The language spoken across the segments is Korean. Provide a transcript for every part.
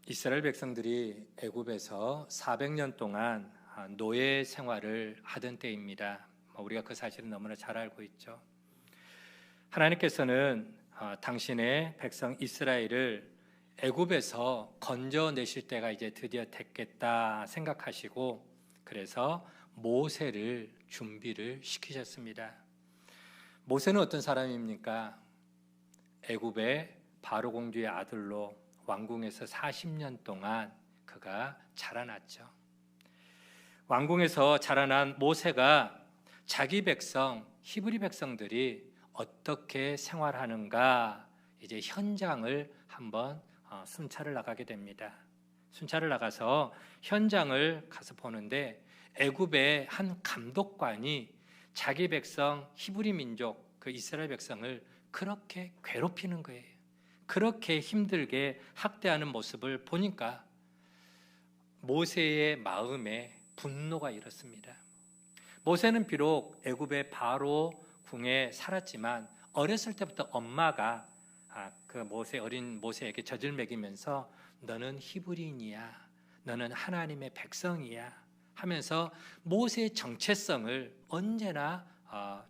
이스라엘 백성들이 애굽에서 400년 동안 노예 생활을 하던 때입니다. 우리가 그 사실은 너무나 잘 알고 있죠. 하나님께서는 당신의 백성 이스라엘을 애굽에서 건져내실 때가 이제 드디어 됐겠다 생각하시고, 그래서 모세를 준비를 시키셨습니다. 모세는 어떤 사람입니까? 애굽의 바로 공주의 아들로 왕궁에서 40년 동안 그가 자라났죠. 왕궁에서 자라난 모세가 자기 백성 히브리 백성들이 어떻게 생활하는가 이제 현장을 한번 순찰을 나가게 됩니다. 순찰을 나가서 현장을 가서 보는데 애굽의 한 감독관이 자기 백성 히브리 민족 그 이스라엘 백성을 그렇게 괴롭히는 거예요. 그렇게 힘들게 학대하는 모습을 보니까 모세의 마음에 분노가 일었습니다. 모세는 비록 애굽의 바로 궁에 살았지만 어렸을 때부터 엄마가 그 어린 모세에게 젖을 먹이면서 너는 히브리인이야, 너는 하나님의 백성이야 하면서 모세의 정체성을 언제나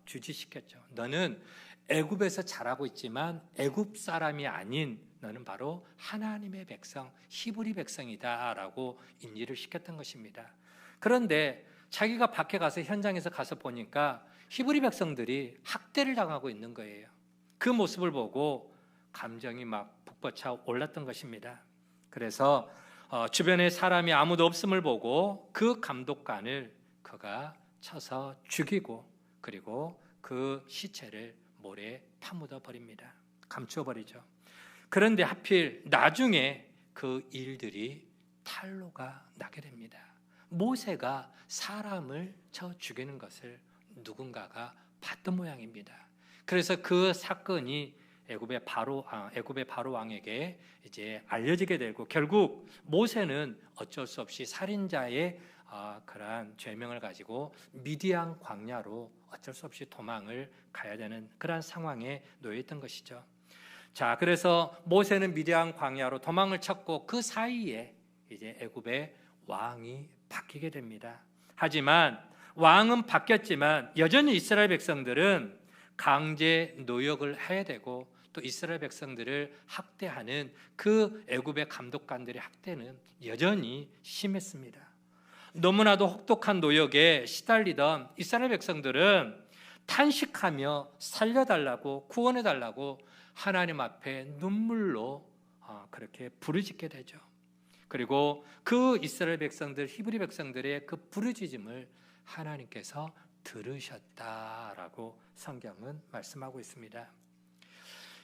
주지시켰죠. 너는 애굽에서 자라고 있지만 애굽 사람이 아닌 너는 바로 하나님의 백성, 히브리 백성이다라고 인지를 시켰던 것입니다. 그런데 자기가 밖에 가서 현장에서 가서 보니까 히브리 백성들이 학대를 당하고 있는 거예요. 그 모습을 보고 감정이 막 북받쳐 올랐던 것입니다. 그래서 주변에 사람이 아무도 없음을 보고 그 감독관을 그가 쳐서 죽이고, 그리고 그 시체를 모래에 파묻어 버립니다. 감추어 버리죠. 그런데 하필 나중에 그 일들이 탄로가 나게 됩니다. 모세가 사람을 쳐 죽이는 것을 누군가가 봤던 모양입니다. 그래서 그 사건이 애굽의 바로 왕에게 이제 알려지게 되고, 결국 모세는 어쩔 수 없이 살인자의 그러한 죄명을 가지고 미디안 광야로 어쩔 수 없이 도망을 가야 되는 그러한 상황에 놓여 있던 것이죠. 자, 그래서 모세는 미디안 광야로 도망을 쳤고 그 사이에 이제 애굽의 왕이 바뀌게 됩니다. 하지만 왕은 바뀌었지만 여전히 이스라엘 백성들은 강제 노역을 해야 되고, 또 이스라엘 백성들을 학대하는 그 애굽의 감독관들의 학대는 여전히 심했습니다. 너무나도 혹독한 노역에 시달리던 이스라엘 백성들은 탄식하며 살려달라고, 구원해달라고 하나님 앞에 눈물로 그렇게 부르짖게 되죠. 그리고 그 이스라엘 백성들, 히브리 백성들의 그 부르짖음을 하나님께서 들으셨다라고 성경은 말씀하고 있습니다.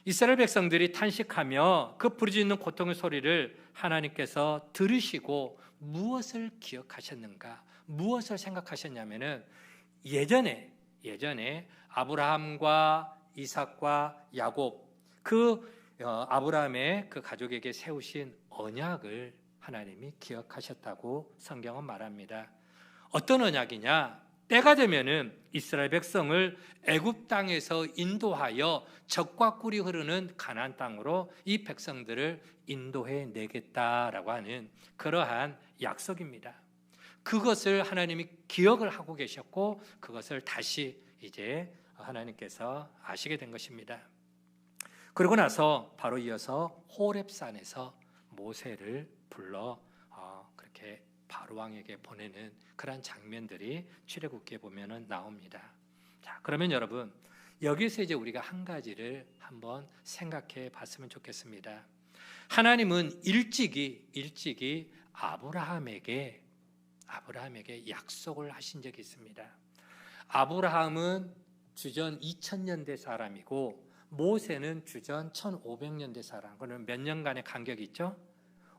이스라엘 백성들이 탄식하며 그 부르짖는 고통의 소리를 하나님께서 들으시고 무엇을 기억하셨는가, 무엇을 생각하셨냐면은 예전에 아브라함과 이삭과 야곱, 아브라함의 그 가족에게 세우신 언약을 하나님이 기억하셨다고 성경은 말합니다. 어떤 언약이냐? 때가 되면은 이스라엘 백성을 애굽 땅에서 인도하여 젖과 꿀이 흐르는 가나안 땅으로 이 백성들을 인도해 내겠다라고 하는 그러한 약속입니다. 그것을 하나님이 기억을 하고 계셨고, 그것을 다시 이제 하나님께서 아시게 된 것입니다. 그러고 나서 바로 이어서 호렙산에서 모세를 불러 그렇게 바로 왕에게 보내는 그런 장면들이 출애굽기에 보면은 나옵니다. 자, 그러면 여러분, 여기서 이제 우리가 한 가지를 한번 생각해 봤으면 좋겠습니다. 하나님은 일찍이 아브라함에게 약속을 하신 적이 있습니다. 아브라함은 주전 2000년대 사람이고 모세는 주전 1500년대 사람. 그러면 몇 년간의 간격이 있죠?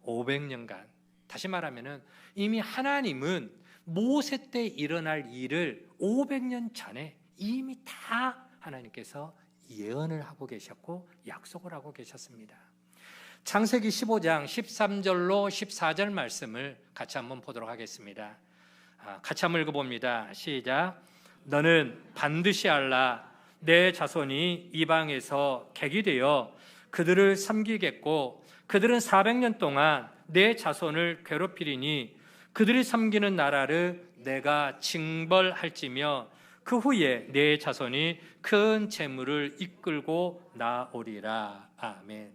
500년간. 다시 말하면은 이미 하나님은 모세 때 일어날 일을 500년 전에 이미 다 하나님께서 예언을 하고 계셨고 약속을 하고 계셨습니다. 창세기 15장 13절로 14절 말씀을 같이 한번 보도록 하겠습니다. 같이 한번 읽어봅니다. 시작. 너는 반드시 알라. 내 자손이 이방에서 객이 되어 그들을 섬기겠고 그들은 400년 동안 내 자손을 괴롭히리니 그들이 섬기는 나라를 내가 징벌할지며 그 후에 내 자손이 큰 재물을 이끌고 나오리라. 아멘.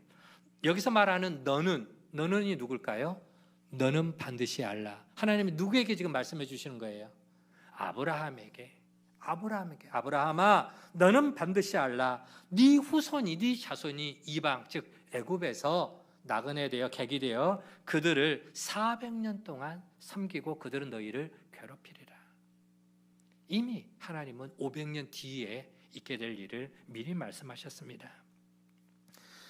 여기서 말하는 너는이 누굴까요? 너는 반드시 알라. 하나님이 누구에게 지금 말씀해 주시는 거예요? 아브라함에게. 아브라함아, 너는 반드시 알라. 네 후손이, 네 자손이 이방, 즉 애굽에서 나그네 되어 객이 되어 그들을 400년 동안 섬기고 그들은 너희를 괴롭히리라. 이미 하나님은 500년 뒤에 있게 될 일을 미리 말씀하셨습니다.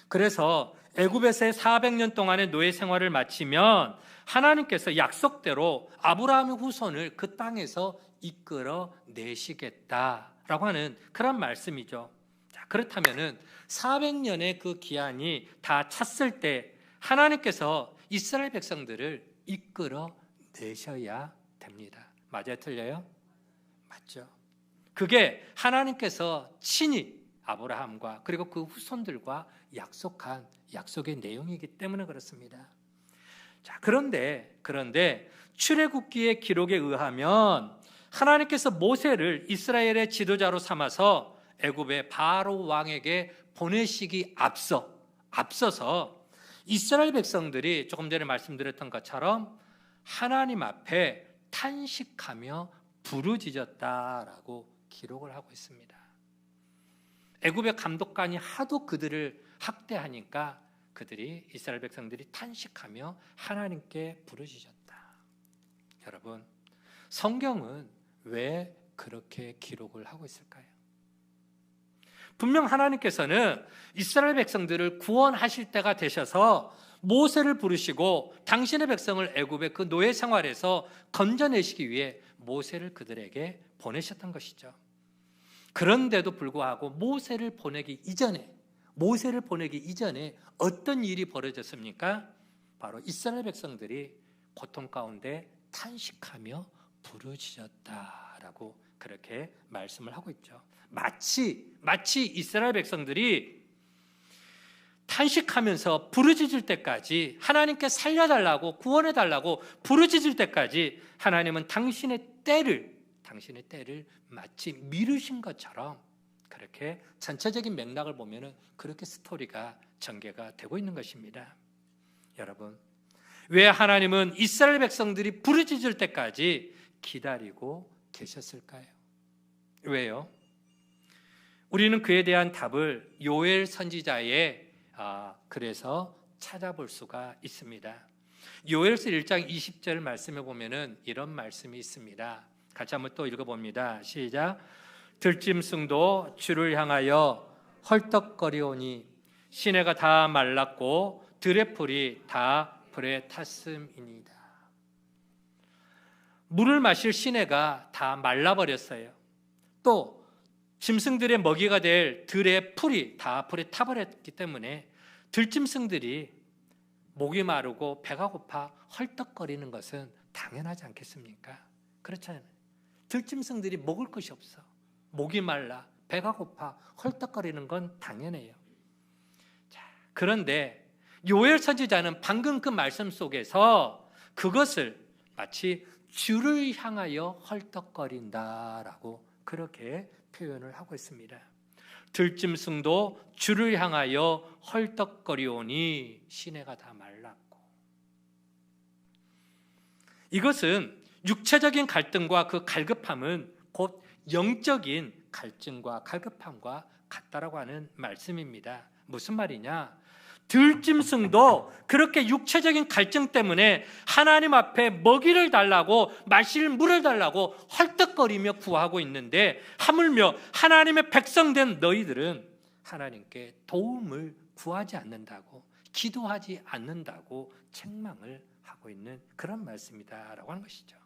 그래서 애굽에서의 400년 동안의 노예 생활을 마치면 하나님께서 약속대로 아브라함의 후손을 그 땅에서 이끌어 내시겠다라고 하는 그런 말씀이죠. 자, 그렇다면은 400년의 그 기한이 다 찼을 때 하나님께서 이스라엘 백성들을 이끌어 내셔야 됩니다. 맞아요, 틀려요? 맞죠. 그게 하나님께서 친히 아브라함과 그리고 그 후손들과 약속한 약속의 내용이기 때문에 그렇습니다. 자, 그런데 출애굽기의 기록에 의하면 하나님께서 모세를 이스라엘의 지도자로 삼아서 애굽의 바로 왕에게 보내시기 앞서서 이스라엘 백성들이 조금 전에 말씀드렸던 것처럼 하나님 앞에 탄식하며 부르짖었다라고 기록을 하고 있습니다. 애굽의 감독관이 하도 그들을 학대하니까 이스라엘 백성들이 탄식하며 하나님께 부르짖었다. 여러분, 성경은 왜 그렇게 기록을 하고 있을까요? 분명 하나님께서는 이스라엘 백성들을 구원하실 때가 되셔서 모세를 부르시고 당신의 백성을 애굽의 그 노예 생활에서 건져내시기 위해 모세를 그들에게 보내셨던 것이죠. 그런데도 불구하고 모세를 보내기 이전에 어떤 일이 벌어졌습니까? 바로 이스라엘 백성들이 고통 가운데 탄식하며 부르짖었다라고 그렇게 말씀을 하고 있죠. 마치 이스라엘 백성들이 탄식하면서 부르짖을 때까지, 하나님께 살려달라고 구원해달라고 부르짖을 때까지 하나님은 당신의 때를 마치 미루신 것처럼, 그렇게 전체적인 맥락을 보면은 그렇게 스토리가 전개가 되고 있는 것입니다. 여러분, 왜 하나님은 이스라엘 백성들이 부르짖을 때까지 기다리고 계셨을까요? 왜요? 우리는 그에 대한 답을 요엘 선지자의 그래서 찾아볼 수가 있습니다. 요엘서 1장 20절 말씀에 보면은 이런 말씀이 있습니다. 같이 한번 또 읽어봅니다. 시작. 들짐승도 주를 향하여 헐떡거리오니 시내가 다 말랐고 들의 풀이 다 불에 탔음이니이다. 물을 마실 시내가 다 말라버렸어요. 또 짐승들의 먹이가 될 들의 풀이 다 불에 타버렸기 때문에 들짐승들이 목이 마르고 배가 고파 헐떡거리는 것은 당연하지 않겠습니까? 그렇잖아요. 들짐승들이 먹을 것이 없어. 목이 말라 배가 고파 헐떡거리는 건 당연해요. 자, 그런데 요엘 선지자는 방금 그 말씀 속에서 그것을 마치 주를 향하여 헐떡거린다라고 그렇게 표현을 하고 있습니다. 들짐승도 주를 향하여 헐떡거리오니 시내가 다 말랐고. 이것은 육체적인 갈등과 그 갈급함은 곧 영적인 갈증과 갈급함과 같다라고 하는 말씀입니다. 무슨 말이냐? 들짐승도 그렇게 육체적인 갈증 때문에 하나님 앞에 먹이를 달라고, 마실 물을 달라고 헐떡거리며 구하고 있는데, 하물며 하나님의 백성된 너희들은 하나님께 도움을 구하지 않는다고, 기도하지 않는다고 책망을 하고 있는 그런 말씀이다라고 하는 것이죠.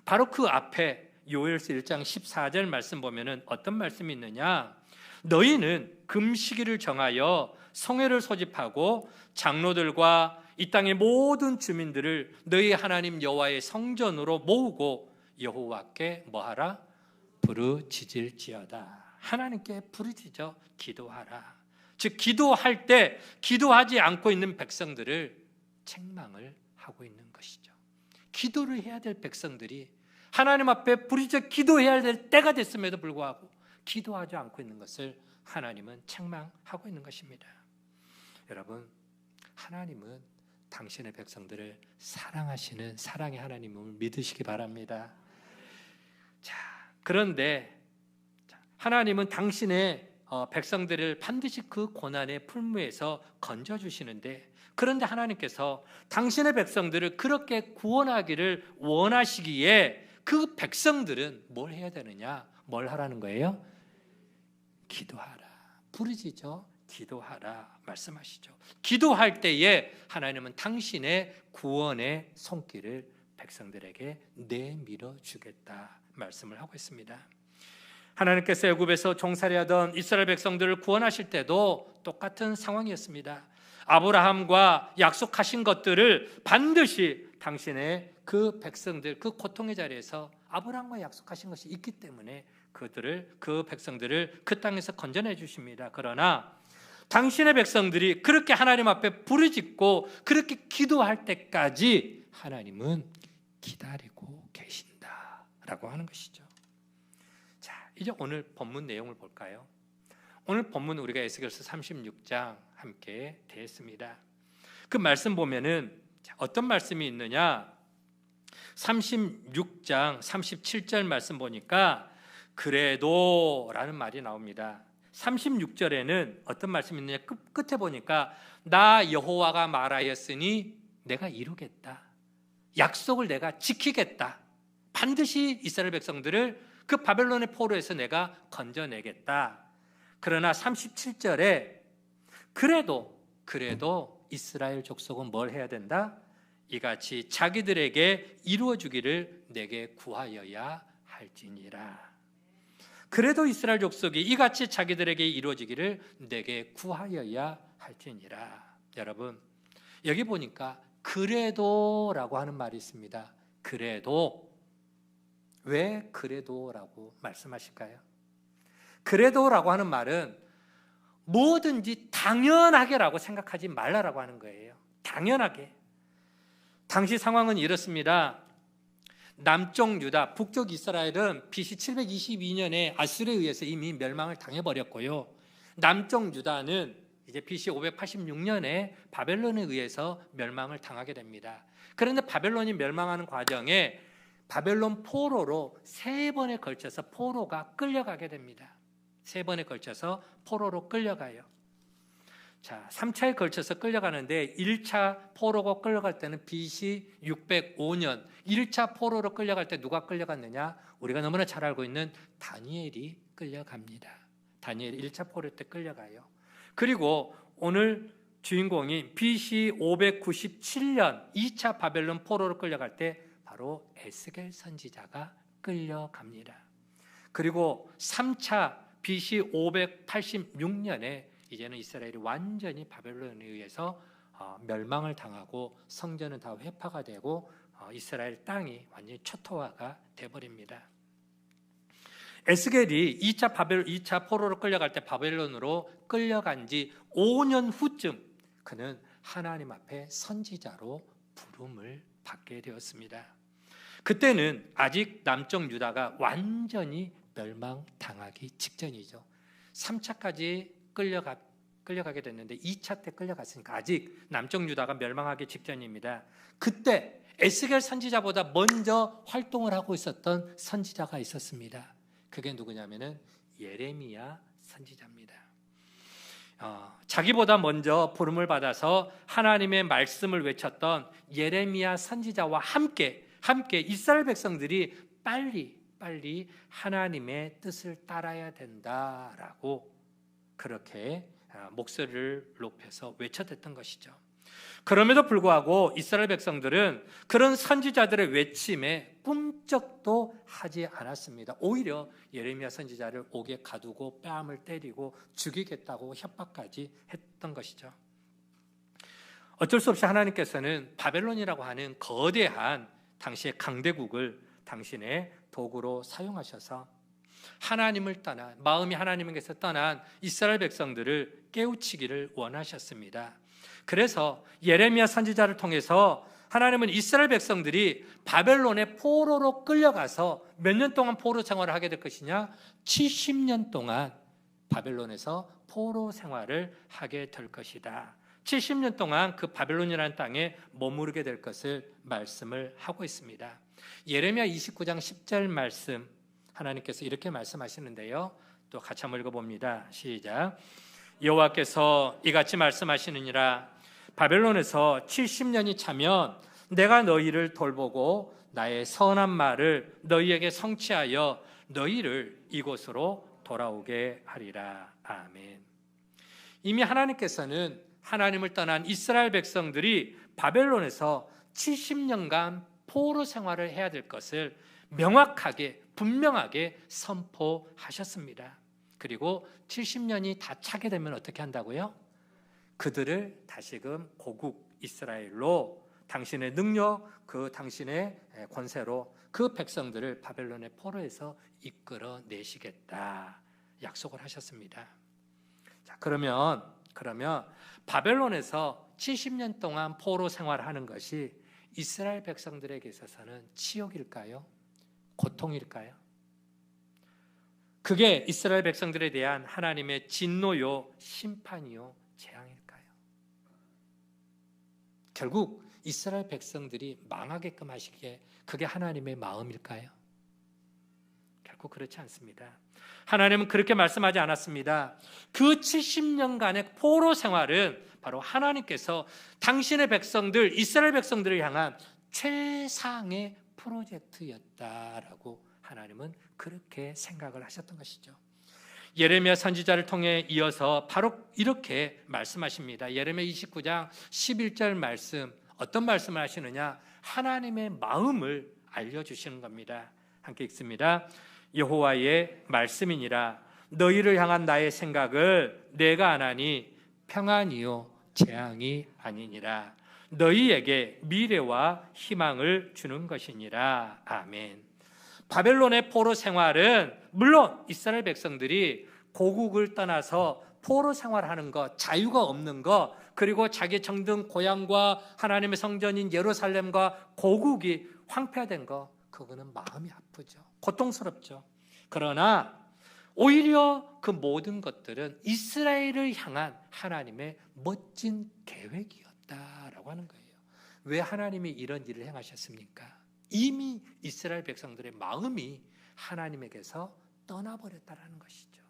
바로 그 앞에 요엘서 1장 14절 말씀 보면은 어떤 말씀이 있느냐? 너희는 금시기를 정하여 성회를 소집하고 장로들과 이 땅의 모든 주민들을 너희 하나님 여호와의 성전으로 모으고 여호와께 뭐하라? 부르짖을지어다. 하나님께 부르짖어 기도하라. 즉 기도할 때 기도하지 않고 있는 백성들을 책망을 하고 있는 것이죠. 기도를 해야 될 백성들이 하나님 앞에 부르짖어 기도해야 될 때가 됐음에도 불구하고 기도하지 않고 있는 것을 하나님은 책망하고 있는 것입니다. 여러분, 하나님은 당신의 백성들을 사랑하시는 사랑의 하나님을 믿으시기 바랍니다. 자, 그런데 하나님은 당신의 백성들을 반드시 그 고난의 풀무에서 건져주시는데, 그런데 하나님께서 당신의 백성들을 그렇게 구원하기를 원하시기에 그 백성들은 뭘 해야 되느냐? 뭘 하라는 거예요? 기도하라. 부르짖어 기도하라 말씀하시죠. 기도할 때에 하나님은 당신의 구원의 손길을 백성들에게 내밀어 주겠다 말씀을 하고 있습니다. 하나님께서 애굽에서 종살이하던 이스라엘 백성들을 구원하실 때도 똑같은 상황이었습니다. 아브라함과 약속하신 것들을 반드시 당신의 그 백성들, 그 고통의 자리에서 아브라함과 약속하신 것이 있기 때문에 그 백성들을 그 땅에서 건져내 주십니다. 그러나 당신의 백성들이 그렇게 하나님 앞에 부르짖고 그렇게 기도할 때까지 하나님은 기다리고 계신다라고 하는 것이죠. 자, 이제 오늘 본문 내용을 볼까요? 오늘 본문 우리가 에스겔서 36장 함께 대했습니다. 그 말씀 보면은 어떤 말씀이 있느냐? 36장 37절 말씀 보니까 그래도 라는 말이 나옵니다. 36절에는 어떤 말씀이 있느냐? 끝에 보니까 나 여호와가 말하였으니 내가 이루겠다. 약속을 내가 지키겠다. 반드시 이스라엘 백성들을 그 바벨론의 포로에서 내가 건져내겠다. 그러나 37절에 그래도 이스라엘 족속은 뭘 해야 된다? 이같이 자기들에게 이루어주기를 내게 구하여야 할지니라. 그래도 이스라엘 족속이 이같이 자기들에게 이루어지기를 내게 구하여야 할지니라. 여러분, 여기 보니까 그래도라고 하는 말이 있습니다. 그래도. 왜 그래도라고 말씀하실까요? 그래도라고 하는 말은 뭐든지 당연하게라고 생각하지 말라라고 하는 거예요. 당연하게. 당시 상황은 이렇습니다. 남쪽 유다, 북쪽 이스라엘은 BC 722년에 아수르에 의해서 이미 멸망을 당해버렸고요. 남쪽 유다는 이제 BC 586년에 바벨론에 의해서 멸망을 당하게 됩니다. 그런데 바벨론이 멸망하는 과정에 바벨론 포로로 3번에 걸쳐서 포로가 끌려가게 됩니다. 3번에 걸쳐서 포로로 끌려가요. 자, 3차에 걸쳐서 끌려가는데 1차 포로가 끌려갈 때는 BC 605년 1차 포로로 끌려갈 때 누가 끌려갔느냐? 우리가 너무나 잘 알고 있는 다니엘이 끌려갑니다. 다니엘이 1차 포로 때 끌려가요. 그리고 오늘 주인공이 BC 597년 2차 바벨론 포로로 끌려갈 때 바로 에스겔 선지자가 끌려갑니다. 그리고 3차 BC 586년에 이제는 이스라엘이 완전히 바벨론에 의해서 멸망을 당하고 성전은 다 회파가 되고 이스라엘 땅이 완전히 초토화가 되어버립니다. 에스겔이 2차 포로로 끌려갈 때 바벨론으로 끌려간 지 5년 후쯤 그는 하나님 앞에 선지자로 부름을 받게 되었습니다. 그때는 아직 남쪽 유다가 완전히 멸망당하기 직전이죠. 3차까지 끌려가게 됐는데 2차 때 끌려갔으니까 아직 남쪽 유다가 멸망하기 직전입니다. 그때 에스겔 선지자보다 먼저 활동을 하고 있었던 선지자가 있었습니다. 그게 누구냐면은 예레미야 선지자입니다. 자기보다 먼저 부름을 받아서 하나님의 말씀을 외쳤던 예레미야 선지자와 함께 이스라엘 백성들이 빨리 하나님의 뜻을 따라야 된다라고 그렇게 목소리를 높여서 외쳐댔던 것이죠. 그럼에도 불구하고 이스라엘 백성들은 그런 선지자들의 외침에 꿈쩍도 하지 않았습니다. 오히려 예레미야 선지자를 옥에 가두고 뺨을 때리고 죽이겠다고 협박까지 했던 것이죠. 어쩔 수 없이 하나님께서는 바벨론이라고 하는 거대한 당시의 강대국을 당신의 도구로 사용하셔서 하나님을 떠난, 마음이 하나님에게서 떠난 이스라엘 백성들을 깨우치기를 원하셨습니다. 그래서 예레미야 선지자를 통해서 하나님은 이스라엘 백성들이 바벨론의 포로로 끌려가서 몇 년 동안 포로 생활을 하게 될 것이냐? 70년 동안 바벨론에서 포로 생활을 하게 될 것이다. 70년 동안 그 바벨론이라는 땅에 머무르게 될 것을 말씀을 하고 있습니다. 예레미야 29장 10절 말씀, 하나님께서 이렇게 말씀하시는데요. 또 같이 한번 읽어봅니다. 시작. 여호와께서 이같이 말씀하시느니라. 바벨론에서 70년이 차면 내가 너희를 돌보고 나의 선한 말을 너희에게 성취하여 너희를 이곳으로 돌아오게 하리라. 아멘. 이미 하나님께서는 하나님을 떠난 이스라엘 백성들이 바벨론에서 70년간 포로 생활을 해야 될 것을 명확하게 분명하게 선포하셨습니다. 그리고 70년이 다 차게 되면 어떻게 한다고요? 그들을 다시금 고국 이스라엘로 당신의 능력, 그 당신의 권세로 그 백성들을 바벨론의 포로에서 이끌어 내시겠다 약속을 하셨습니다. 자, 그러면 바벨론에서 70년 동안 포로 생활하는 것이 이스라엘 백성들에게 있어서는 치욕일까요? 고통일까요? 그게 이스라엘 백성들에 대한 하나님의 진노요, 심판이요, 재앙일까요? 결국 이스라엘 백성들이 망하게끔 하시기에 그게 하나님의 마음일까요? 결국 그렇지 않습니다. 하나님은 그렇게 말씀하지 않았습니다. 그 70년간의 포로 생활은 바로 하나님께서 당신의 백성들, 이스라엘 백성들을 향한 최상의 프로젝트였다라고 하나님은 그렇게 생각을 하셨던 것이죠. 예레미야 선지자를 통해 이어서 바로 이렇게 말씀하십니다. 예레미야 29장 11절 말씀, 어떤 말씀을 하시느냐? 하나님의 마음을 알려주시는 겁니다. 함께 읽습니다. 여호와의 말씀이니라. 너희를 향한 나의 생각을 내가 아나니 평안이요 재앙이 아니니라. 너희에게 미래와 희망을 주는 것이니라. 아멘. 바벨론의 포로 생활은 물론 이스라엘 백성들이 고국을 떠나서 포로 생활하는 것, 자유가 없는 것, 그리고 자기 정든 고향과 하나님의 성전인 예루살렘과 고국이 황폐화된 것, 그거는 마음이 아프죠. 고통스럽죠. 그러나 오히려 그 모든 것들은 이스라엘을 향한 하나님의 멋진 계획이었다라고 하는 거예요. 왜 하나님이 이런 일을 행하셨습니까? 이미 이스라엘 백성들의 마음이 하나님에게서 떠나버렸다라는 것이죠.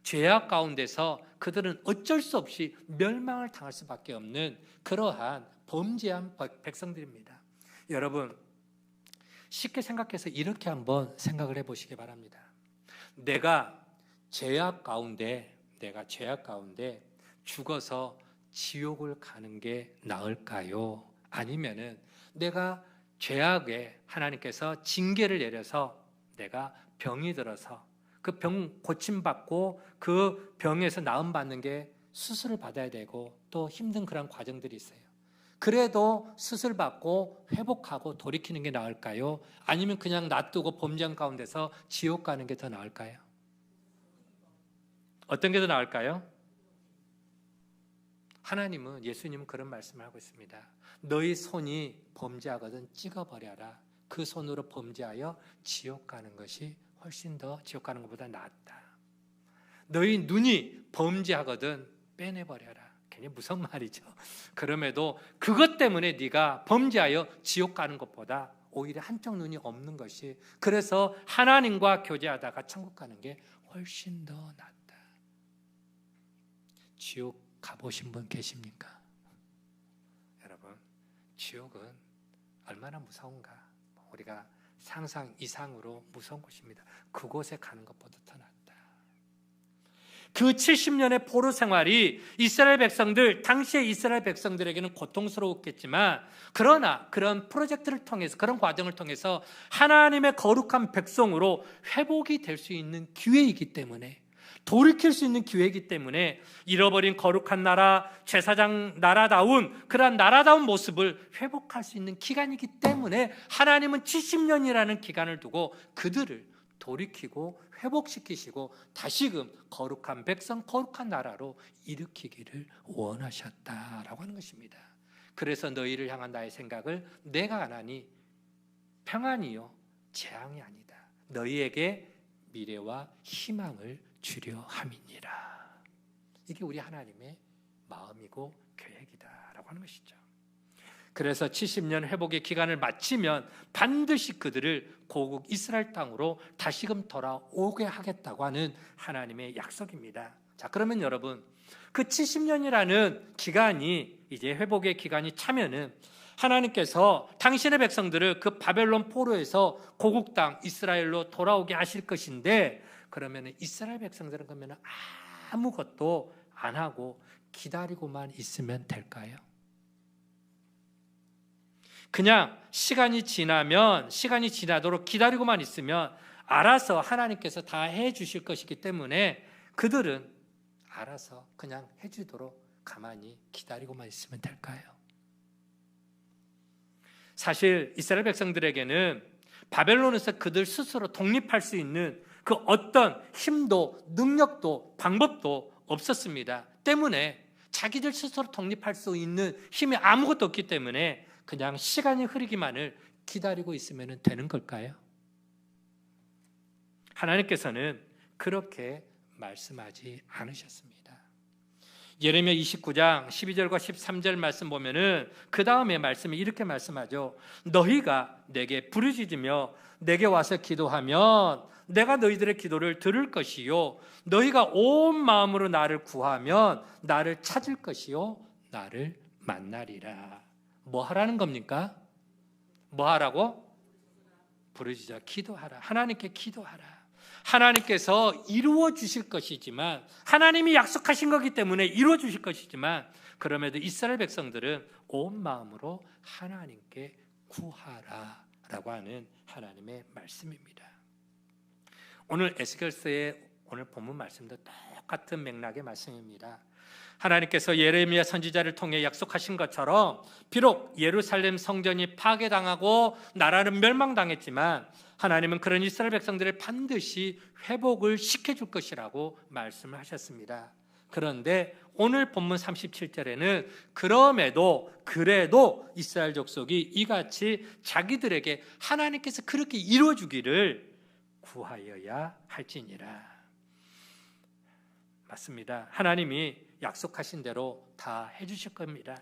죄악 가운데서 그들은 어쩔 수 없이 멸망을 당할 수밖에 없는 그러한 범죄한 백성들입니다. 여러분, 쉽게 생각해서 이렇게 한번 생각을 해보시기 바랍니다. 내가 죄악 가운데 죽어서 지옥을 가는 게 나을까요? 아니면은 내가 죄악에 하나님께서 징계를 내려서 내가 병이 들어서 그 병 고침받고 그 병에서 나음받는 게 수술을 받아야 되고 또 힘든 그런 과정들이 있어요. 그래도 수술받고 회복하고 돌이키는 게 나을까요? 아니면 그냥 놔두고 범죄한 가운데서 지옥 가는 게 더 나을까요? 어떤 게 더 나을까요? 하나님은, 예수님은 그런 말씀을 하고 있습니다. 너희 손이 범죄하거든 찍어버려라. 그 손으로 범죄하여 지옥 가는 것이 훨씬 더 지옥 가는 것보다 낫다. 너희 눈이 범죄하거든 빼내버려라. 굉장히 무서운 말이죠. 그럼에도 그것 때문에 네가 범죄하여 지옥 가는 것보다 오히려 한쪽 눈이 없는 것이, 그래서 하나님과 교제하다가 천국 가는 게 훨씬 더 낫다. 지옥 가보신 분 계십니까? 여러분, 지옥은 얼마나 무서운가. 우리가 상상 이상으로 무서운 곳입니다. 그곳에 가는 것보다 더 낫다. 그 70년의 포로 생활이 이스라엘 백성들, 당시의 이스라엘 백성들에게는 고통스러웠겠지만, 그러나 그런 프로젝트를 통해서, 그런 과정을 통해서 하나님의 거룩한 백성으로 회복이 될 수 있는 기회이기 때문에, 돌이킬 수 있는 기회이기 때문에 잃어버린 거룩한 나라, 제사장 나라다운 그러한 나라다운 모습을 회복할 수 있는 기간이기 때문에 하나님은 70년이라는 기간을 두고 그들을 돌이키고 회복시키시고 다시금 거룩한 백성, 거룩한 나라로 일으키기를 원하셨다라고 하는 것입니다. 그래서 너희를 향한 나의 생각을 내가 안 하니 평안이요 재앙이 아니다. 너희에게 미래와 희망을 주려 함이니라. 이게 우리 하나님의 마음이고 계획이다라고 하는 것이죠. 그래서 70년 회복의 기간을 마치면 반드시 그들을 고국 이스라엘 땅으로 다시금 돌아오게 하겠다고 하는 하나님의 약속입니다. 자, 그러면 여러분, 그 70년이라는 기간이 이제 회복의 기간이 차면은 하나님께서 당신의 백성들을 그 바벨론 포로에서 고국 땅 이스라엘로 돌아오게 하실 것인데, 그러면 이스라엘 백성들은 그러면 아무것도 안 하고 기다리고만 있으면 될까요? 그냥 시간이 지나도록 기다리고만 있으면 알아서 하나님께서 다 해주실 것이기 때문에 그들은 알아서 그냥 해주도록 가만히 기다리고만 있으면 될까요? 사실 이스라엘 백성들에게는 바벨론에서 그들 스스로 독립할 수 있는 그 어떤 힘도 능력도 방법도 없었습니다. 때문에 자기들 스스로 독립할 수 있는 힘이 아무것도 없기 때문에 그냥 시간이 흐르기만을 기다리고 있으면 되는 걸까요? 하나님께서는 그렇게 말씀하지 않으셨습니다. 예레미야 29장 12절과 13절 말씀 보면은 그 다음에 말씀이 이렇게 말씀하죠. 너희가 내게 부르짖으며 내게 와서 기도하면 내가 너희들의 기도를 들을 것이요 너희가 온 마음으로 나를 구하면 나를 찾을 것이요 나를 만나리라. 뭐 하라는 겁니까? 뭐 하라고? 부르짖어 기도하라. 하나님께 기도하라. 하나님께서 이루어 주실 것이지만, 하나님이 약속하신 거기 때문에 이루어 주실 것이지만, 그럼에도 이스라엘 백성들은 온 마음으로 하나님께 구하라라고 하는 하나님의 말씀입니다. 오늘 에스겔서의 오늘 본문 말씀도 똑같은 맥락의 말씀입니다. 하나님께서 예레미야 선지자를 통해 약속하신 것처럼 비록 예루살렘 성전이 파괴당하고 나라는 멸망당했지만 하나님은 그런 이스라엘 백성들을 반드시 회복을 시켜줄 것이라고 말씀을 하셨습니다. 그런데 오늘 본문 37절에는 그래도 이스라엘 족속이 이같이 자기들에게 하나님께서 그렇게 이루어주기를 구하여야 할지니라. 맞습니다. 하나님이 약속하신 대로 다 해주실 겁니다.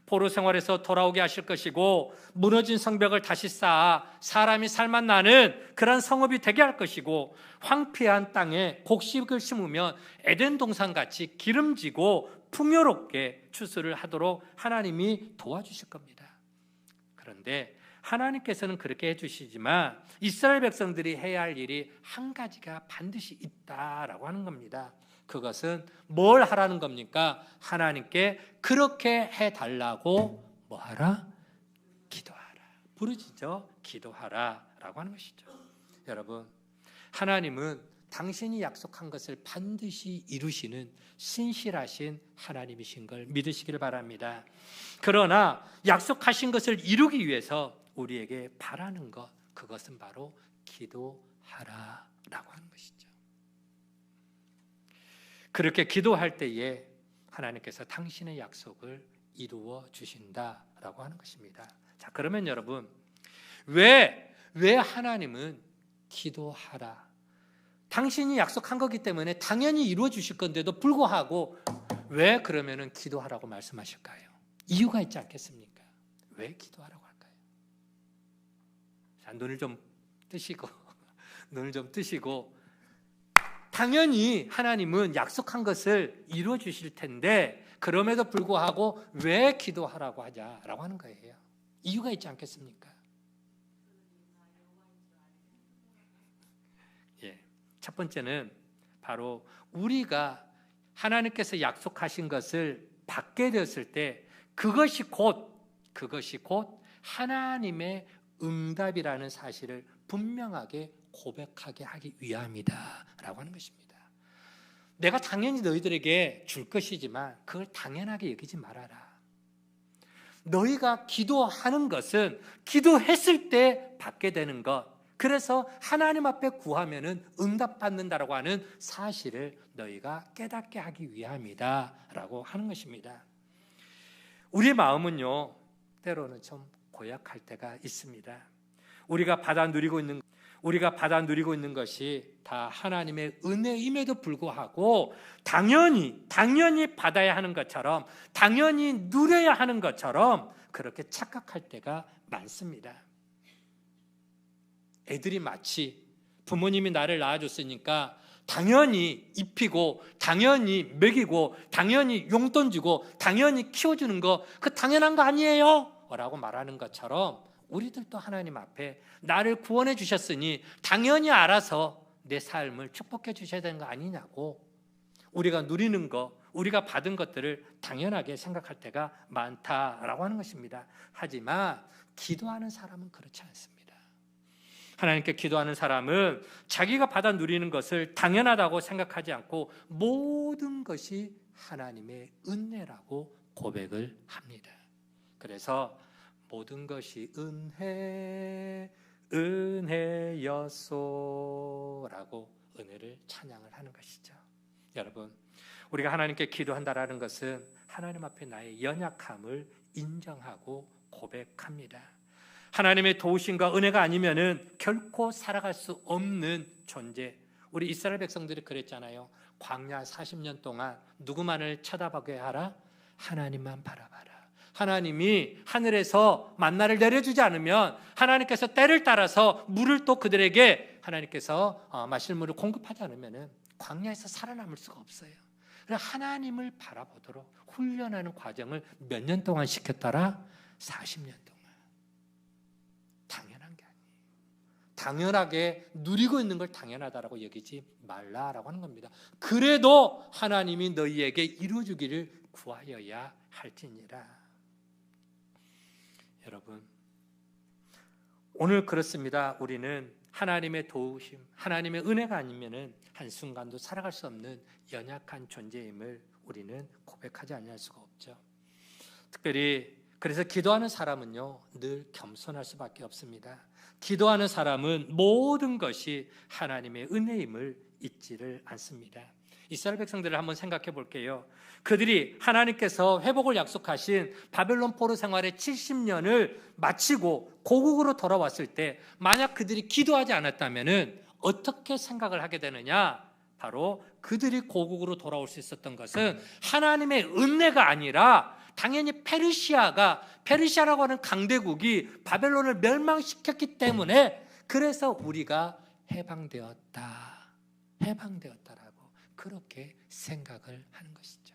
포로 생활에서 돌아오게 하실 것이고 무너진 성벽을 다시 쌓아 사람이 살만나는 그런 성읍이 되게 할 것이고 황폐한 땅에 곡식을 심으면 에덴 동산같이 기름지고 풍요롭게 추수를 하도록 하나님이 도와주실 겁니다. 그런데 하나님께서는 그렇게 해주시지만 이스라엘 백성들이 해야 할 일이 한 가지가 반드시 있다라고 하는 겁니다. 그것은 뭘 하라는 겁니까? 하나님께 그렇게 해달라고 뭐 하라? 기도하라. 부르짖어 기도하라 라고 하는 것이죠. 여러분, 하나님은 당신이 약속한 것을 반드시 이루시는 신실하신 하나님이신 걸 믿으시길 바랍니다. 그러나 약속하신 것을 이루기 위해서 우리에게 바라는 것, 그것은 바로 기도하라라고 하는 것이죠. 그렇게 기도할 때에 하나님께서 당신의 약속을 이루어 주신다라고 하는 것입니다. 자, 그러면 여러분, 왜 하나님은 기도하라? 당신이 약속한 거기 때문에 당연히 이루어 주실 건데도 불구하고 왜 그러면은 기도하라고 말씀하실까요? 이유가 있지 않겠습니까? 왜 기도하라고 할까요? 자, 눈을 좀 뜨시고 당연히 하나님은 약속한 것을 이루어 주실 텐데 그럼에도 불구하고 왜 기도하라고 하자라고 하는 거예요. 이유가 있지 않겠습니까? 첫 번째는 바로 우리가 하나님께서 약속하신 것을 받게 되었을 때 그것이 곧 하나님의 응답이라는 사실을 분명하게 고백하게 하기 위함이다 라고 하는 것입니다. 내가 당연히 너희들에게 줄 것이지만 그걸 당연하게 여기지 말아라. 너희가 기도하는 것은 기도했을 때 받게 되는 것, 그래서 하나님 앞에 구하면은 응답받는다라고 하는 사실을 너희가 깨닫게 하기 위함이다 라고 하는 것입니다. 우리 마음은요, 때로는 좀 고약할 때가 있습니다. 우리가 받아 누리고 있는 것이 다 하나님의 은혜임에도 불구하고 당연히 받아야 하는 것처럼, 당연히 누려야 하는 것처럼 그렇게 착각할 때가 많습니다. 애들이 마치 부모님이 나를 낳아줬으니까 당연히 입히고, 당연히 먹이고, 당연히 용돈 주고, 당연히 키워주는 거, 그 당연한 거 아니에요? 라고 말하는 것처럼 우리들도 하나님 앞에 나를 구원해 주셨으니 당연히 알아서 내 삶을 축복해 주셔야 되는 거 아니냐고, 우리가 누리는 거, 우리가 받은 것들을 당연하게 생각할 때가 많다라고 하는 것입니다. 하지만 기도하는 사람은 그렇지 않습니다. 하나님께 기도하는 사람은 자기가 받아 누리는 것을 당연하다고 생각하지 않고 모든 것이 하나님의 은혜라고 고백을 합니다. 그래서 모든 것이 은혜였소라고 은혜를 찬양을 하는 것이죠. 여러분, 우리가 하나님께 기도한다라는 것은 하나님 앞에 나의 연약함을 인정하고 고백합니다. 하나님의 도우심과 은혜가 아니면은 결코 살아갈 수 없는 존재. 우리 이스라엘 백성들이 그랬잖아요. 광야 40년 동안 누구만을 쳐다보게 하라? 하나님만 바라봐라. 하나님이 하늘에서 만나를 내려주지 않으면, 하나님께서 때를 따라서 물을 또 그들에게 하나님께서 마실 물을 공급하지 않으면 광야에서 살아남을 수가 없어요. 그래서 하나님을 바라보도록 훈련하는 과정을 몇 년 동안 시켰더라? 40년 동안. 당연한 게 아니에요. 당연하게 누리고 있는 걸 당연하다라고 여기지 말라라고 하는 겁니다. 그래도 하나님이 너희에게 이루어주기를 구하여야 할지니라. 여러분, 오늘 그렇습니다. 우리는 하나님의 도우심, 하나님의 은혜가 아니면은 한순간도 살아갈 수 없는 연약한 존재임을 우리는 고백하지 않을 수가 없죠. 특별히 그래서 기도하는 사람은요, 늘 겸손할 수밖에 없습니다. 기도하는 사람은 모든 것이 하나님의 은혜임을 잊지를 않습니다. 이스라엘 백성들을 한번 생각해 볼게요. 그들이 하나님께서 회복을 약속하신 바벨론 포로 생활의 70년을 마치고 고국으로 돌아왔을 때 만약 그들이 기도하지 않았다면 어떻게 생각을 하게 되느냐? 바로 그들이 고국으로 돌아올 수 있었던 것은 하나님의 은혜가 아니라 당연히 페르시아라고 하는 강대국이 바벨론을 멸망시켰기 때문에, 그래서 우리가 해방되었다라고 그렇게 생각을 하는 것이죠.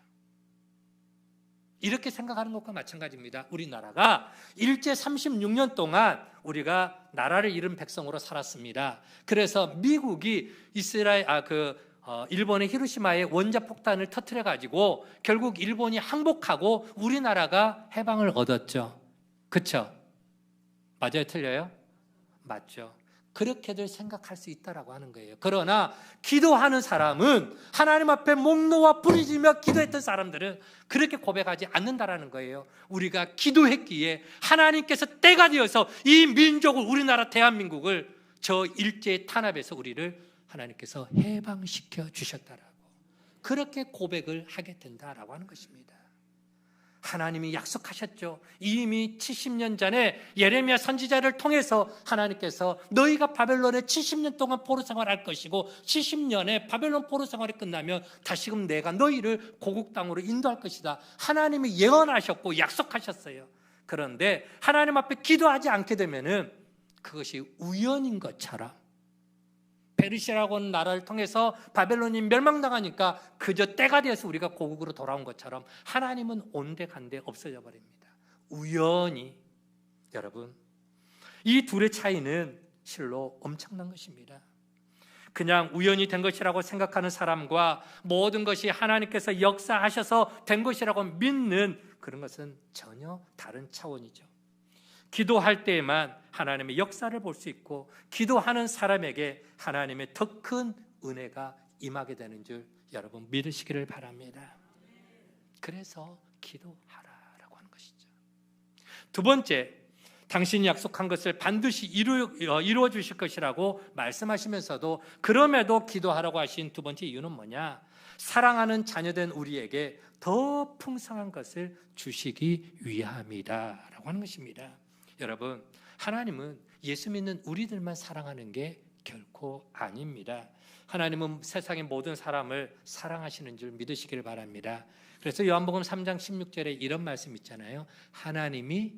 이렇게 생각하는 것과 마찬가지입니다. 우리나라가 일제 36년 동안 우리가 나라를 잃은 백성으로 살았습니다. 그래서 미국이 일본의 히로시마에 원자폭탄을 터뜨려 가지고 결국 일본이 항복하고 우리나라가 해방을 얻었죠. 그렇죠? 맞아요, 틀려요? 맞죠. 그렇게들 생각할 수 있다라고 하는 거예요. 그러나 기도하는 사람은, 하나님 앞에 목 놓아 부르짖으며 기도했던 사람들은 그렇게 고백하지 않는다라는 거예요. 우리가 기도했기에 하나님께서 때가 되어서 이 민족을, 우리나라 대한민국을 저 일제의 탄압에서 우리를 하나님께서 해방시켜 주셨다라고 그렇게 고백을 하게 된다라고 하는 것입니다. 하나님이 약속하셨죠. 이미 70년 전에 예레미야 선지자를 통해서 하나님께서 너희가 바벨론에 70년 동안 포로 생활할 것이고 70년에 바벨론 포로 생활이 끝나면 다시금 내가 너희를 고국 땅으로 인도할 것이다. 하나님이 예언하셨고 약속하셨어요. 그런데 하나님 앞에 기도하지 않게 되면은 그것이 우연인 것처럼, 페르시아라고 하는 나라를 통해서 바벨론이 멸망당하니까 그저 때가 되어서 우리가 고국으로 돌아온 것처럼 하나님은 온데간데 없어져 버립니다. 우연히. 여러분, 이 둘의 차이는 실로 엄청난 것입니다. 그냥 우연히 된 것이라고 생각하는 사람과 모든 것이 하나님께서 역사하셔서 된 것이라고 믿는 그런 것은 전혀 다른 차원이죠. 기도할 때에만 하나님의 역사를 볼 수 있고, 기도하는 사람에게 하나님의 더 큰 은혜가 임하게 되는 줄 여러분 믿으시기를 바랍니다. 그래서 기도하라라고 하는 것이죠. 두 번째, 당신이 약속한 것을 반드시 이루어 주실 것이라고 말씀하시면서도 그럼에도 기도하라고 하신 두 번째 이유는 뭐냐? 사랑하는 자녀된 우리에게 더 풍성한 것을 주시기 위함이다 라고 하는 것입니다. 여러분, 하나님은 예수 믿는 우리들만 사랑하는 게 결코 아닙니다. 하나님은 세상의 모든 사람을 사랑하시는 줄 믿으시길 바랍니다. 그래서 요한복음 3장 16절에 이런 말씀 있잖아요. 하나님이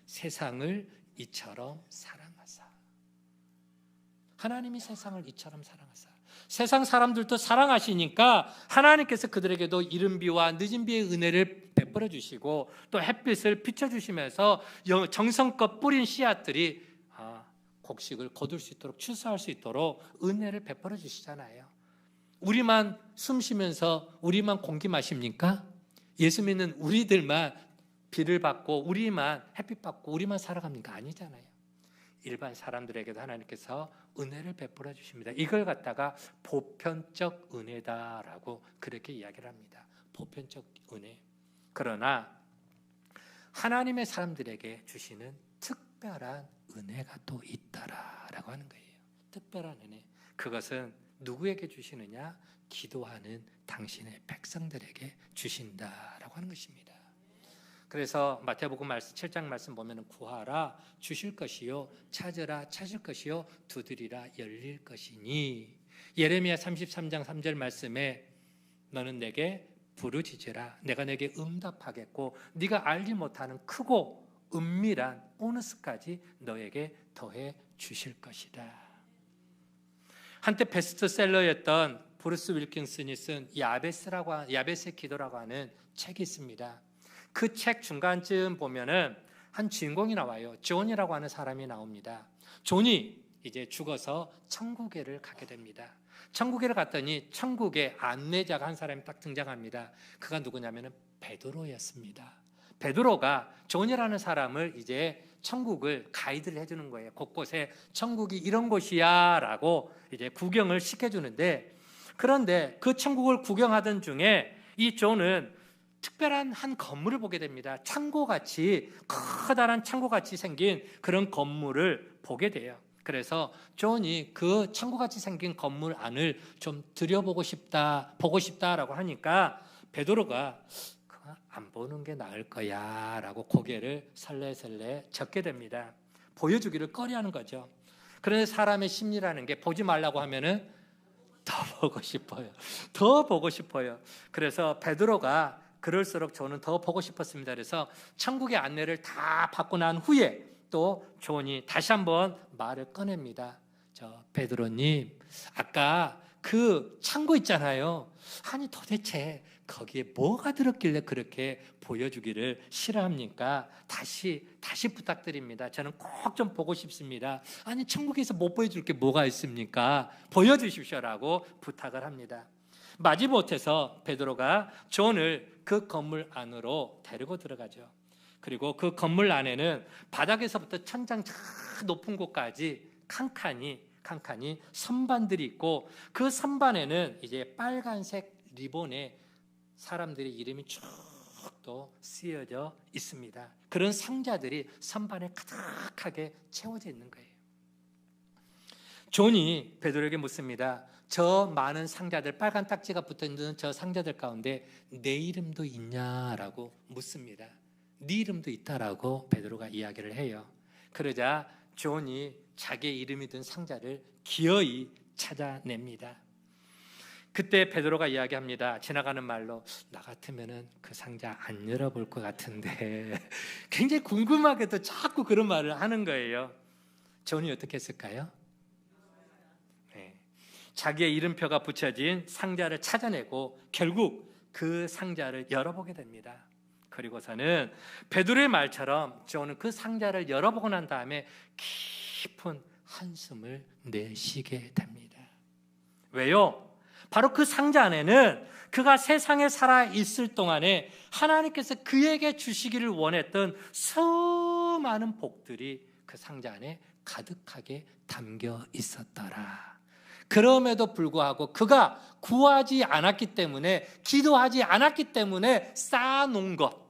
세상을 이처럼 사랑하사. 하나님이 세상을 이처럼 사랑하사. 세상 사람들도 사랑하시니까 하나님께서 그들에게도 이른 비와 늦은 비의 은혜를 베풀어 주시고 또 햇빛을 비춰주시면서 정성껏 뿌린 씨앗들이 곡식을 거둘 수 있도록 추수할 수 있도록 은혜를 베풀어 주시잖아요. 우리만 숨 쉬면서 우리만 공기 마십니까? 예수 믿는 우리들만 비를 받고 우리만 햇빛 받고 우리만 살아갑니까? 아니잖아요. 일반 사람들에게도 하나님께서 은혜를 베풀어 주십니다. 이걸 갖다가 보편적 은혜다라고 그렇게 이야기를 합니다. 보편적 은혜. 그러나 하나님의 사람들에게 주시는 특별한 은혜가 또 있다라고 하는 거예요. 특별한 은혜. 그것은 누구에게 주시느냐? 기도하는 당신의 백성들에게 주신다라고 하는 것입니다. 그래서 마태복음 말씀 7장 말씀 보면은 구하라 주실 것이요 찾으라 찾을 것이요 두드리라 열릴 것이니 예레미야 33장 3절 말씀에 너는 내게 부르짖으라 내가 내게 응답하겠고 네가 알지 못하는 크고 은밀한 보너스까지 너에게 더해 주실 것이다. 한때 베스트셀러였던 브루스 윌킨슨이 쓴 야베스의 기도라고 하는 책이 있습니다. 그 책 중간쯤 보면은 한 주인공이 나와요. 존이라고 하는 사람이 나옵니다. 존이 이제 죽어서 천국에를 가게 됩니다. 천국에를 갔더니 천국에 안내자가 한 사람이 딱 등장합니다. 그가 누구냐면은 베드로였습니다. 베드로가 존이라는 사람을 이제 천국을 가이드를 해주는 거예요. 곳곳에 천국이 이런 곳이야라고 이제 구경을 시켜주는데, 그런데 그 천국을 구경하던 중에 이 존은 특별한 한 건물을 보게 됩니다. 창고같이 커다란 창고같이 생긴 그런 건물을 보게 돼요. 그래서 존이 그 창고같이 생긴 건물 안을 좀 들여보고 싶다, 보고 싶다라고 하니까 베드로가 안 보는 게 나을 거야 라고 고개를 설레설레 젓게 됩니다. 보여주기를 꺼려하는 거죠. 그런데 사람의 심리라는 게 보지 말라고 하면은 더 보고 싶어요. 더 보고 싶어요. 그래서 베드로가 그럴수록 저는 더 보고 싶었습니다. 그래서 천국의 안내를 다 받고 난 후에 또 존이 다시 한번 말을 꺼냅니다. 저 베드로님, 아까 그 창고 있잖아요. 아니 도대체 거기에 뭐가 들었길래 그렇게 보여주기를 싫어합니까? 다시 부탁드립니다. 저는 꼭 좀 보고 싶습니다. 아니 천국에서 못 보여줄 게 뭐가 있습니까? 보여주십시오라고 부탁을 합니다. 마지못해서 베드로가 존을 그 건물 안으로 데리고 들어가죠. 그리고 그 건물 안에는 바닥에서부터 천장 저 높은 곳까지 칸칸이 선반들이 있고 그 선반에는 이제 빨간색 리본에 사람들의 이름이 쭉 또 쓰여져 있습니다. 그런 상자들이 선반에 가득하게 채워져 있는 거예요. 존이 베드로에게 묻습니다. 저 많은 상자들, 빨간 딱지가 붙어있는 저 상자들 가운데 내 이름도 있냐라고 묻습니다. 네 이름도 있다라고 베드로가 이야기를 해요. 그러자 존이 자기의 이름이 든 상자를 기어이 찾아냅니다. 그때 베드로가 이야기합니다. 지나가는 말로 나 같으면은 그 상자 안 열어볼 것 같은데 굉장히 궁금하게도 자꾸 그런 말을 하는 거예요. 존이 어떻게 했을까요? 자기의 이름표가 붙여진 상자를 찾아내고 결국 그 상자를 열어보게 됩니다. 그리고서는 베드로의 말처럼 존은 그 상자를 열어보고 난 다음에 깊은 한숨을 내쉬게 됩니다. 왜요? 바로 그 상자 안에는 그가 세상에 살아 있을 동안에 하나님께서 그에게 주시기를 원했던 수많은 복들이 그 상자 안에 가득하게 담겨 있었더라. 그럼에도 불구하고 그가 구하지 않았기 때문에, 기도하지 않았기 때문에 쌓아놓은 것,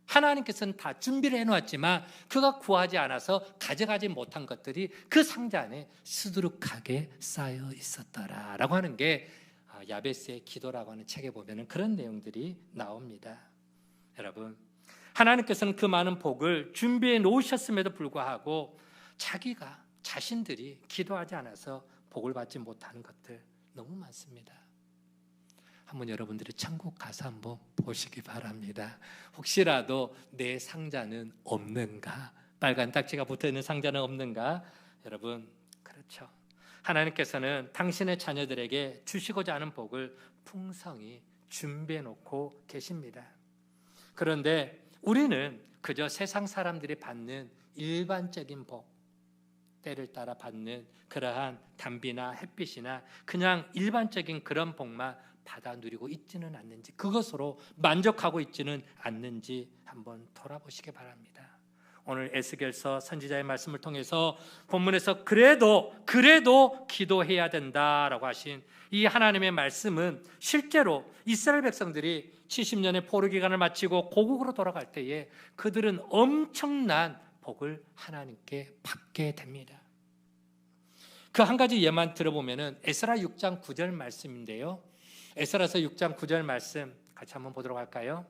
하나님께서는 다 준비를 해놓았지만 그가 구하지 않아서 가져가지 못한 것들이 그 상자 안에 수두룩하게 쌓여 있었더라라고 하는 게 야베스의 기도라고 하는 책에 보면 그런 내용들이 나옵니다. 여러분, 하나님께서는 그 많은 복을 준비해 놓으셨음에도 불구하고 자신들이 기도하지 않아서 복을 받지 못하는 것들 너무 많습니다. 한번 여러분들이 천국 가서 한번 보시기 바랍니다. 혹시라도 내 상자는 없는가? 빨간 딱지가 붙어있는 상자는 없는가? 여러분, 그렇죠. 하나님께서는 당신의 자녀들에게 주시고자 하는 복을 풍성히 준비해 놓고 계십니다. 그런데 우리는 그저 세상 사람들이 받는 일반적인 복, 때를 따라 받는 그러한 담비나 햇빛이나 그냥 일반적인 그런 복만 받아 누리고 있지는 않는지, 그것으로 만족하고 있지는 않는지 한번 돌아보시기 바랍니다. 오늘 에스겔서 선지자의 말씀을 통해서 본문에서 그래도 기도해야 된다라고 하신 이 하나님의 말씀은 실제로 이스라엘 백성들이 70년의 포로 기간을 마치고 고국으로 돌아갈 때에 그들은 엄청난 복을 하나님께 받게 됩니다. 그 한 가지 예만 들어보면은 에스라 6장 9절 말씀인데요. 에스라서 6장 9절 말씀 같이 한번 보도록 할까요?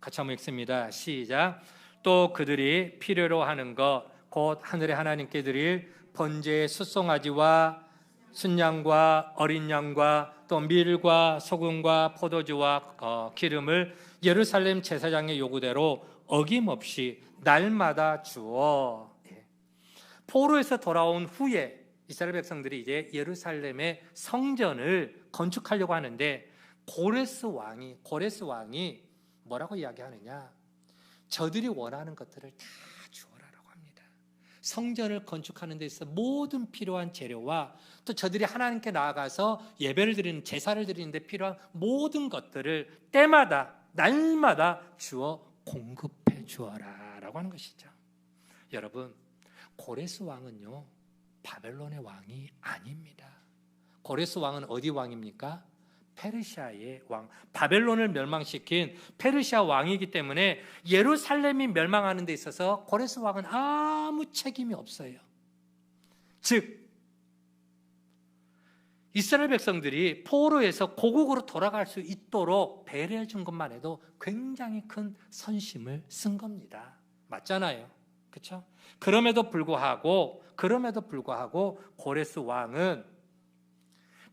같이 한번 읽습니다. 시작. 또 그들이 필요로 하는 것 곧 하늘의 하나님께 드릴 번제의 숫송아지와 순양과 어린 양과 또 밀과 소금과 포도주와 기름을 예루살렘 제사장의 요구대로 어김없이 날마다 주어. 포로에서 돌아온 후에 이스라엘 백성들이 이제 예루살렘의 성전을 건축하려고 하는데 고레스 왕이 뭐라고 이야기하느냐? 저들이 원하는 것들을 다 주어라라고 합니다. 성전을 건축하는 데 있어 모든 필요한 재료와 또 저들이 하나님께 나아가서 예배를 드리는, 제사를 드리는 데 필요한 모든 것들을 때마다 날마다 주어 공급해 주어라라고 하는 것이죠. 여러분, 고레스 왕은요 바벨론의 왕이 아닙니다. 고레스 왕은 어디 왕입니까? 페르시아의 왕, 바벨론을 멸망시킨 페르시아 왕이기 때문에 예루살렘이 멸망하는 데 있어서 고레스 왕은 아무 책임이 없어요. 즉 이스라엘 백성들이 포로에서 고국으로 돌아갈 수 있도록 배려해 준 것만 해도 굉장히 큰 선심을 쓴 겁니다. 맞잖아요. 그렇죠? 그럼에도 불구하고 고레스 왕은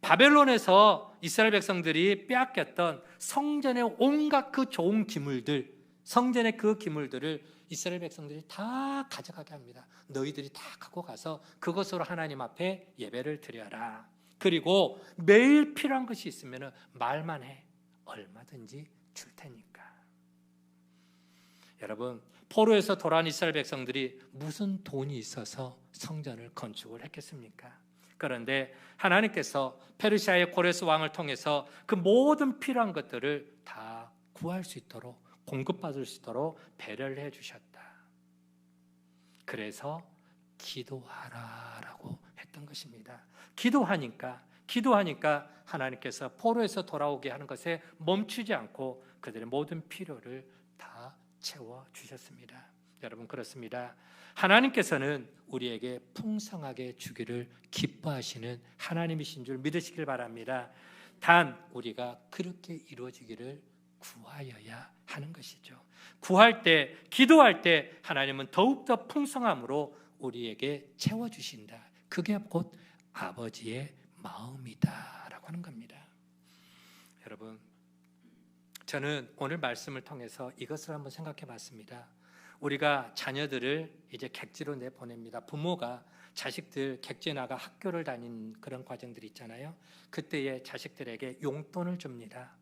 바벨론에서 이스라엘 백성들이 빼앗겼던 성전의 온갖 그 좋은 기물들, 성전의 그 기물들을 이스라엘 백성들이 다 가져가게 합니다. 너희들이 다 갖고 가서 그것으로 하나님 앞에 예배를 드려라. 그리고 매일 필요한 것이 있으면 말만 해. 얼마든지 줄 테니까. 여러분, 포로에서 돌아온 이스라엘 백성들이 무슨 돈이 있어서 성전을 건축을 했겠습니까? 그런데 하나님께서 페르시아의 고레스 왕을 통해서 그 모든 필요한 것들을 다 구할 수 있도록, 공급받을 수 있도록 배려를 해주셨다. 그래서 기도하라라고 했던 것입니다. 기도하니까 하나님께서 포로에서 돌아오게 하는 것에 멈추지 않고 그들의 모든 필요를 다 채워주셨습니다. 여러분, 그렇습니다. 하나님께서는 우리에게 풍성하게 주기를 기뻐하시는 하나님이신 줄 믿으시길 바랍니다. 단 우리가 그렇게 이루어지기를 구하여야 하는 것이죠. 구할 때, 기도할 때 하나님은 더욱더 풍성함으로 우리에게 채워주신다. 그게 곧 아버지의 마음이다 라고 하는 겁니다. 여러분, 저는 오늘 말씀을 통해서 이것을 한번 생각해 봤습니다. 우리가 자녀들을 이제 객지로 내보냅니다. 부모가 자식들 객지에 나가 학교를 다니는 그런 과정들이 있잖아요. 그때에 자식들에게 용돈을 줍니다.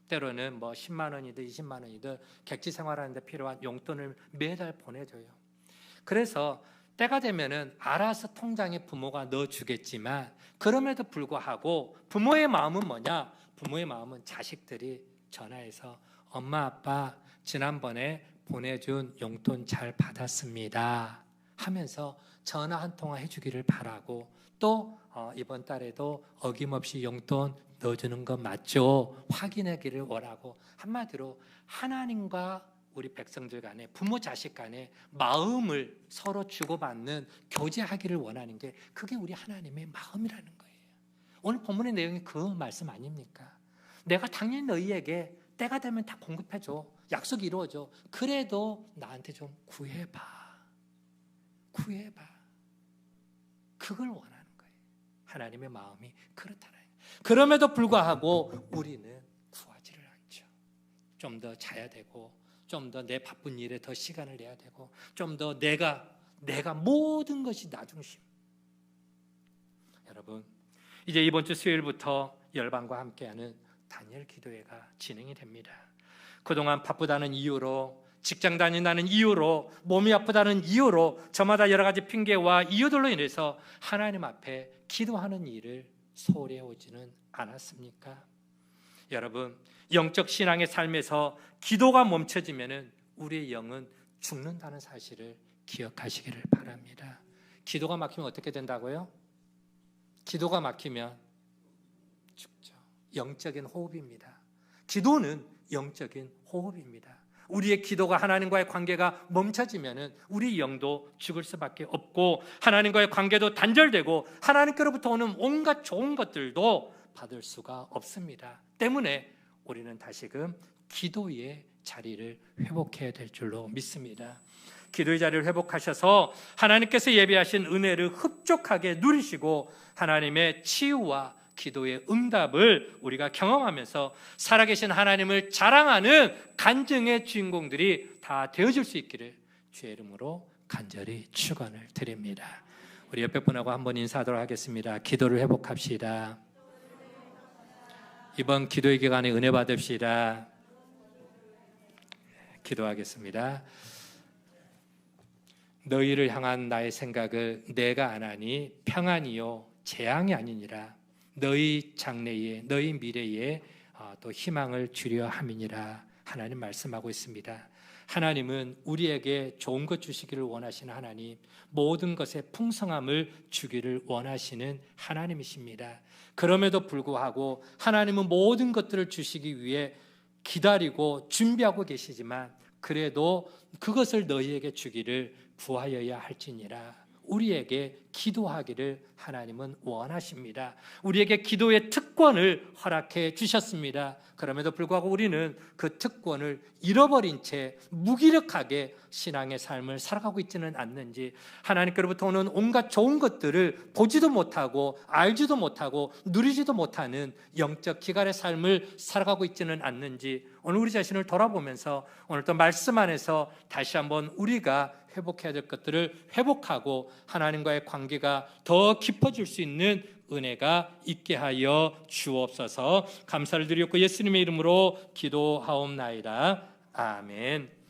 때로는 뭐 10만 원이든 20만 원이든 객지 생활하는 데 필요한 용돈을 매달 보내줘요. 그래서 때가 되면은 알아서 통장에 부모가 넣어주겠지만 그럼에도 불구하고 부모의 마음은 뭐냐? 부모의 마음은 자식들이 전화해서 엄마 아빠 지난번에 보내준 용돈 잘 받았습니다. 하면서 전화 한 통화 해주기를 바라고, 또 이번 달에도 어김없이 용돈 넣어주는 거 맞죠? 확인하기를 원하고, 한마디로 하나님과 우리 백성들 간에, 부모 자식 간에 마음을 서로 주고받는, 교제하기를 원하는 게, 그게 우리 하나님의 마음이라는 거예요. 오늘 본문의 내용이 그 말씀 아닙니까? 내가 당연히 너희에게 때가 되면 다 공급해줘, 약속이 이루어져. 그래도 나한테 좀 구해봐. 그걸 원하는 거예요. 하나님의 마음이 그렇다는 거예요. 그럼에도 불구하고 우리는 구하지를 않죠. 좀 더 자야 되고, 좀 더 내 바쁜 일에 더 시간을 내야 되고, 좀 더 내가 모든 것이 나 중심. 여러분, 이제 이번 주 수요일부터 열방과 함께하는 다니엘 기도회가 진행이 됩니다. 그동안 바쁘다는 이유로, 직장 다닌다는 이유로, 몸이 아프다는 이유로, 저마다 여러 가지 핑계와 이유들로 인해서 하나님 앞에 기도하는 일을 소홀히 오지는 않았습니까? 여러분, 영적 신앙의 삶에서 기도가 멈춰지면 우리의 영은 죽는다는 사실을 기억하시기를 바랍니다. 기도가 막히면 어떻게 된다고요? 기도가 막히면 죽죠. 영적인 호흡입니다. 기도는 영적인 호흡입니다. 우리의 기도가, 하나님과의 관계가 멈춰지면 우리 영도 죽을 수밖에 없고, 하나님과의 관계도 단절되고, 하나님께로부터 오는 온갖 좋은 것들도 받을 수가 없습니다. 때문에 우리는 다시금 기도의 자리를 회복해야 될 줄로 믿습니다. 기도의 자리를 회복하셔서 하나님께서 예비하신 은혜를 흡족하게 누리시고, 하나님의 치유와 기도의 응답을 우리가 경험하면서 살아계신 하나님을 자랑하는 간증의 주인공들이 다 되어질 수 있기를 주의 이름으로 간절히 축원을 드립니다. 우리 옆에 분하고 한번 인사하도록 하겠습니다. 기도를 회복합시다. 이번 기도의 기간에 은혜 받읍시다. 기도하겠습니다. 너희를 향한 나의 생각을 내가 안 하니 평안이요 재앙이 아니니라. 너희 장래에, 너희 미래에 또 희망을 주려 함이니라. 하나님 말씀하고 있습니다. 하나님은 우리에게 좋은 것 주시기를 원하시는 하나님, 모든 것에 풍성함을 주기를 원하시는 하나님이십니다. 그럼에도 불구하고 하나님은 모든 것들을 주시기 위해 기다리고 준비하고 계시지만, 그래도 그것을 너희에게 주기를 구하여야 할지니라. 우리에게 기도하기를 하나님은 원하십니다. 우리에게 기도의 특권을 허락해 주셨습니다. 그럼에도 불구하고 우리는 그 특권을 잃어버린 채 무기력하게 신앙의 삶을 살아가고 있지는 않는지, 하나님께로부터 오는 온갖 좋은 것들을 보지도 못하고 알지도 못하고 누리지도 못하는 영적 기갈의 삶을 살아가고 있지는 않는지, 오늘 우리 자신을 돌아보면서 오늘 또 말씀 안에서 다시 한번 우리가 회복해야 될 것들을 회복하고 하나님과의 관계가 더 깊어질 수 있는 은혜가 있게 하여 주옵소서. 감사를 드렸고 예수님의 이름으로 기도하옵나이다. 아멘.